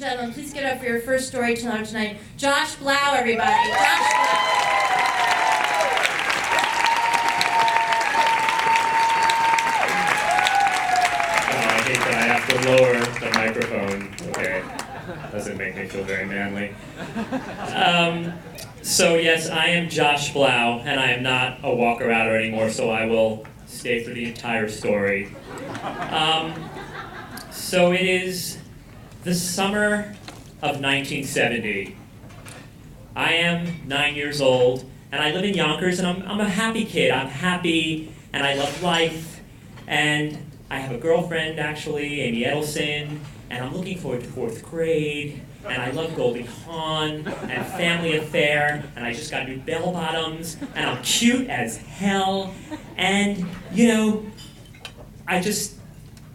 and gentlemen, please get up for your first storyteller tonight, Josh Blau, everybody. Josh Blau. I hate that I have to lower the microphone. Okay, doesn't make me feel very manly. So yes, I am Josh Blau, and I am not a walker-outer anymore, so I will stay for the entire story. So it is the summer of 1970. I am 9 years old, and I live in Yonkers, and I'm a happy kid. I'm happy, and I love life, and I have a girlfriend, actually, Amy Edelson, and I'm looking forward to 4th grade, and I love Goldie Hawn, and Family Affair, and I just got new bell bottoms, and I'm cute as hell, and, you know,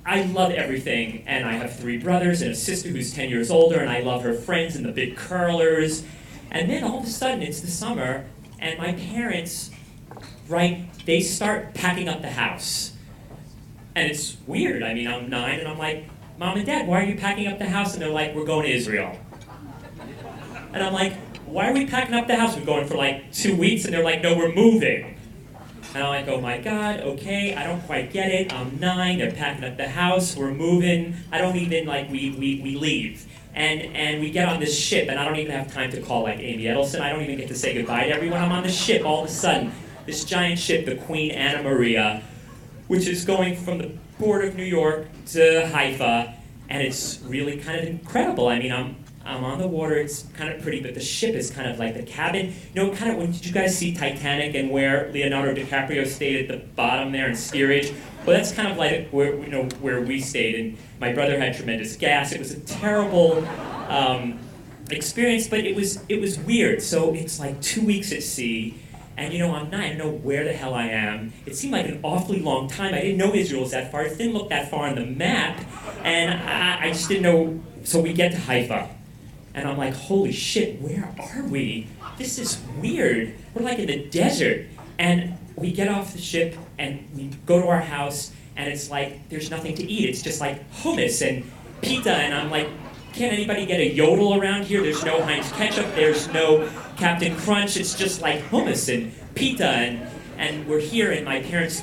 I love everything, and I have 3 brothers and a sister who's 10 years older, and I love her friends and the big curlers, and then all of a sudden, it's the summer, and my parents, they start packing up the house. And it's weird. I mean, I'm 9, and I'm like, Mom and Dad, why are you packing up the house? And they're like, we're going to Israel. And I'm like, why are we packing up the house? We're going for like 2 weeks, and they're like, no, we're moving. And I'm like, oh my God, okay, I don't quite get it. I'm 9, they're packing up the house, we're moving. I don't even, we leave. And we get on this ship, and I don't even have time to call like Amy Edelson. I don't even get to say goodbye to everyone. I'm on the ship all of a sudden. This giant ship, the Queen Anna Maria, which is going from the port of New York to Haifa, and it's really kind of incredible. I mean, I'm on the water, it's kind of pretty, but the ship is kind of like the cabin. You know, kind of, when did you guys see Titanic and where Leonardo DiCaprio stayed at the bottom there in steerage? Well, that's kind of like where we stayed, and my brother had tremendous gas. It was a terrible experience, but it was weird. So it's like 2 weeks at sea, and you know, I'm 9, I don't know where the hell I am. It seemed like an awfully long time. I didn't know Israel was that far. It didn't look that far on the map, and I just didn't know. So we get to Haifa, and I'm like, holy shit, where are we? This is weird. We're like in the desert. And we get off the ship, and we go to our house, and it's like, there's nothing to eat. It's just like hummus and pita, and I'm like, can't anybody get a yodel around here? There's no Heinz ketchup, there's no Captain Crunch, it's just like hummus and pita, and we're here, and my parents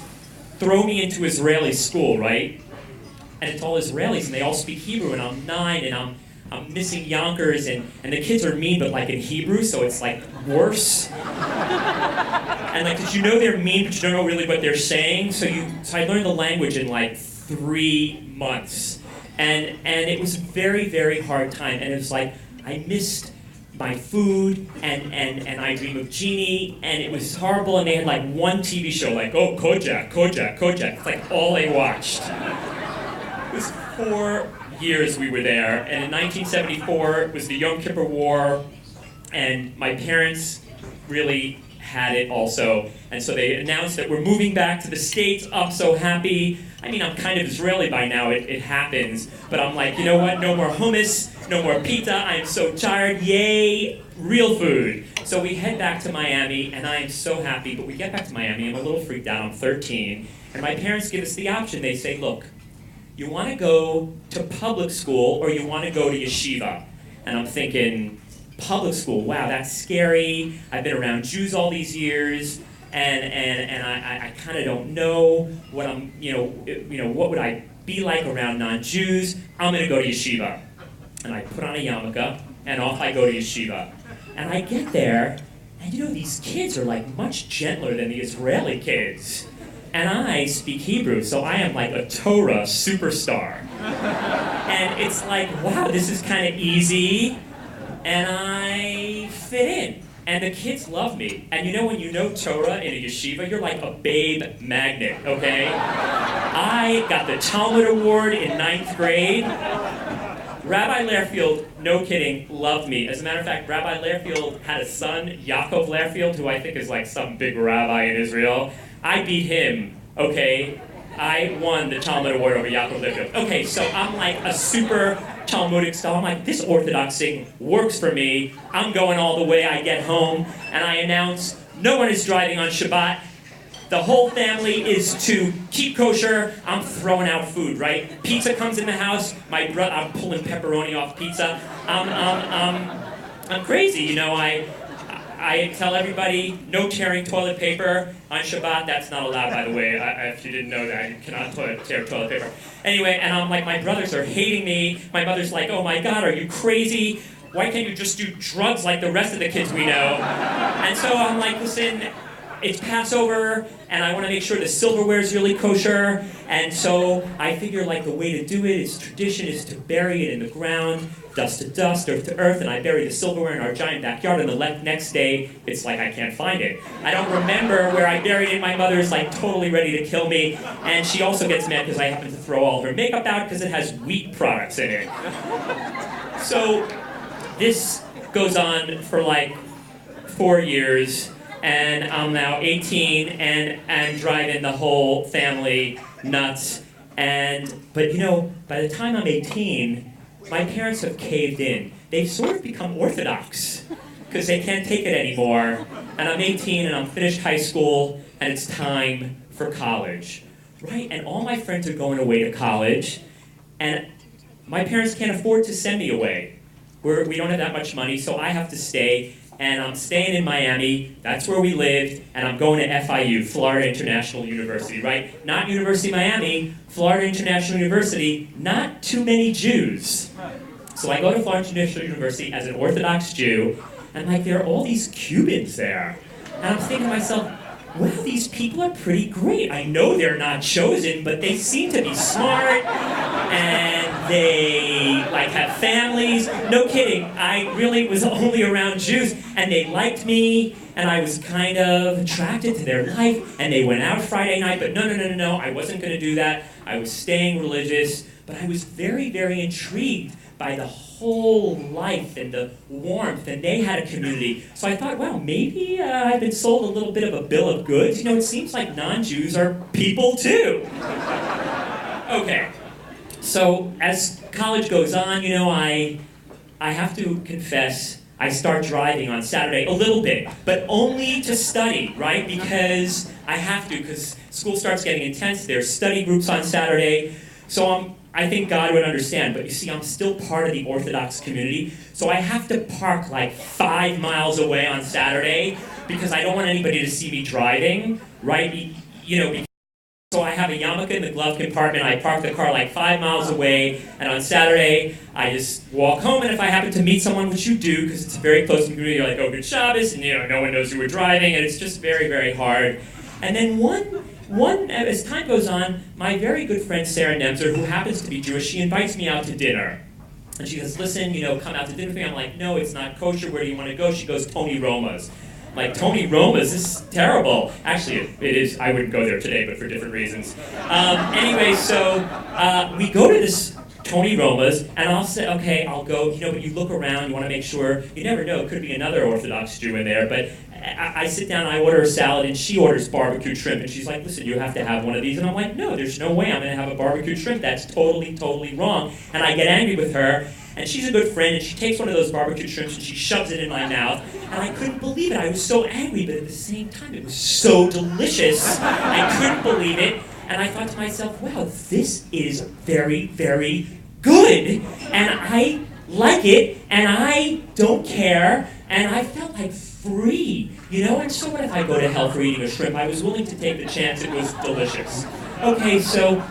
throw me into Israeli school, right? And it's all Israelis, and they all speak Hebrew, and I'm 9, and I'm missing Yonkers, and the kids are mean, but like in Hebrew, so it's like worse. And like, did you know they're mean, but you don't know really what they're saying? So I learned the language in like 3 months. And it was a very, very hard time. And it was like, I missed my food, and I Dream of Jeannie, and it was horrible. And they had like one TV show, like, oh, Kojak. It's like all they watched. It was 4 years we were there. And in 1974, it was the Yom Kippur War, and my parents really had it also. And so they announced that we're moving back to the States. I'm so happy. I mean, I'm kind of Israeli by now, it happens. But I'm like, you know what, no more hummus, no more pita, I'm so tired, yay, real food. So we head back to Miami, and I am so happy, but we get back to Miami, I'm a little freaked out, I'm 13, and my parents give us the option. They say, look, you want to go to public school, or you want to go to yeshiva? And I'm thinking, public school, wow, that's scary. I've been around Jews all these years, and I kind of don't know what I'm, what would I be like around non-Jews? I'm going to go to yeshiva. And I put on a yarmulke, and off I go to yeshiva. And I get there, and you know, these kids are like much gentler than the Israeli kids. And I speak Hebrew, so I am like a Torah superstar. And it's like, wow, this is kind of easy. And I fit in. And the kids love me. And you know, when you know Torah in a yeshiva, you're like a babe magnet, okay? I got the Talmud Award in 9th grade. Rabbi Lehrfield, no kidding, loved me. As a matter of fact, Rabbi Lehrfield had a son, Yaakov Lehrfield, who I think is like some big rabbi in Israel. I beat him, okay? I won the Talmud Award over Yaakov Lehrfield. Okay, so I'm like a super Talmudic style. I'm like, this Orthodox thing works for me. I'm going all the way. I get home, and I announce, no one is driving on Shabbat. the whole family is to keep kosher. I'm throwing out food, right? Pizza comes in the house. I'm pulling pepperoni off pizza. I'm crazy, you know. I tell everybody no tearing toilet paper on Shabbat. That's not allowed, by the way. If you didn't know that, you cannot tear toilet paper. Anyway, and I'm like, my brothers are hating me. My mother's like, oh my God, are you crazy? Why can't you just do drugs like the rest of the kids we know? And so I'm like, listen, it's Passover, and I want to make sure the silverware is really kosher. And so I figure like the way to do it is tradition is to bury it in the ground, dust to dust, earth to earth, and I bury the silverware in our giant backyard, and the next day, it's like I can't find it. I don't remember where I buried it. My mother's like totally ready to kill me, and she also gets mad because I happen to throw all her makeup out because it has wheat products in it. So this goes on for like 4 years, and I'm now 18 and driving the whole family nuts. But you know, by the time I'm 18, my parents have caved in. They've sort of become Orthodox because they can't take it anymore. And I'm 18 and I'm finished high school and it's time for college, right? And all my friends are going away to college and my parents can't afford to send me away. We don't have that much money, so I have to stay. And I'm staying in Miami, that's where we lived, and I'm going to FIU, Florida International University, right? Not University of Miami, Florida International University, not too many Jews. So I go to Florida International University as an Orthodox Jew, and like there are all these Cubans there. And I'm thinking to myself, wow, these people are pretty great. I know they're not chosen, but they seem to be smart, and they like have families. No kidding, I really was only around Jews, and they liked me, and I was kind of attracted to their life, and they went out Friday night, but no, I wasn't going to do that. I was staying religious, but I was very, very intrigued by the whole life and the warmth, and they had a community. So I thought, wow, maybe I've been sold a little bit of a bill of goods. You know, it seems like non-Jews are people too. Okay, so as college goes on, you know, I have to confess, I start driving on Saturday a little bit, but only to study, right? Because I have to, because school starts getting intense. There's study groups on Saturday. So I think God would understand, but you see, I'm still part of the Orthodox community, so I have to park like 5 miles away on Saturday because I don't want anybody to see me driving, right? You know, so I have a yarmulke in the glove compartment. I park the car like 5 miles away, and on Saturday, I just walk home, and if I happen to meet someone, which you do, because it's a very close community, you're like, oh, good Shabbos, and you know, no one knows you were driving, and it's just very, very hard. And then as time goes on, my very good friend Sarah Nemzer, who happens to be Jewish, she invites me out to dinner. And she goes, listen, you know, come out to dinner with me. I'm like, no, it's not kosher. Where do you want to go? She goes, Tony Roma's. I'm like, Tony Roma's? This is terrible. Actually, it is. I wouldn't go there today, but for different reasons. Anyway, so we go to this Tony Roma's, and I'll say, okay, I'll go, you know, but you look around, you want to make sure, you never know, it could be another Orthodox Jew in there, but I sit down, I order a salad, and she orders barbecue shrimp, and she's like, listen, you have to have one of these, and I'm like, no, there's no way I'm going to have a barbecue shrimp, that's totally, totally wrong, and I get angry with her, and she's a good friend, and she takes one of those barbecue shrimps, and she shoves it in my mouth, and I couldn't believe it, I was so angry, but at the same time, it was so delicious, I couldn't believe it, and I thought to myself, wow, this is very, very good, and I like it, and I don't care, and I felt like free, you know, and so what if I go to hell for eating a shrimp? I was willing to take the chance, it was delicious. Okay, so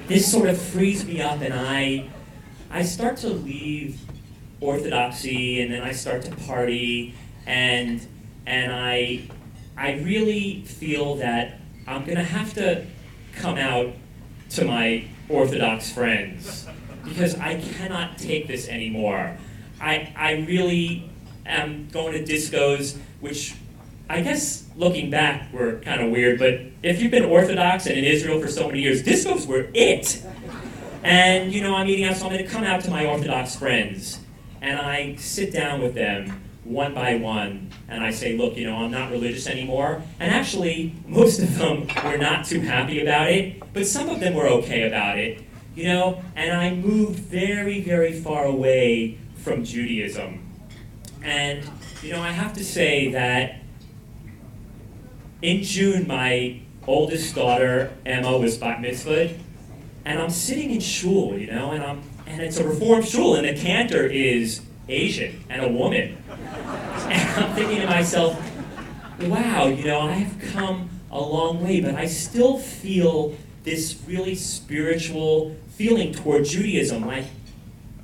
this sort of frees me up, and I start to leave Orthodoxy, and then I start to party, and I really feel that I'm gonna have to come out to my Orthodox friends, because I cannot take this anymore. I really am going to discos, which I guess looking back were kind of weird, but if you've been Orthodox and in Israel for so many years, discos were it. And you know, I'm eating out, so I'm going to come out to my Orthodox friends, and I sit down with them one by one, and I say, look, you know, I'm not religious anymore. And actually, most of them were not too happy about it, but some of them were okay about it, you know, and I moved very, very far away from Judaism. And, you know, I have to say that in June, my oldest daughter, Emma, was bat mitzvahed, and I'm sitting in shul, you know, and it's a Reform shul, and the cantor is Asian and a woman. And I'm thinking to myself, wow, you know, I have come a long way, but I still feel this really spiritual feeling toward Judaism. Like,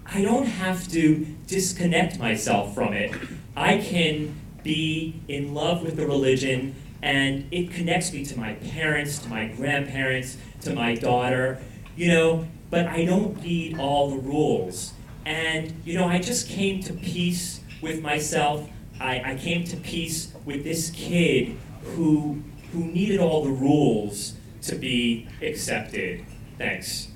I don't have to disconnect myself from it. I can be in love with the religion, and it connects me to my parents, to my grandparents, to my daughter, you know, but I don't need all the rules. And, you know, I just came to peace with myself. I came to peace with this kid who needed all the rules to be accepted. Thanks.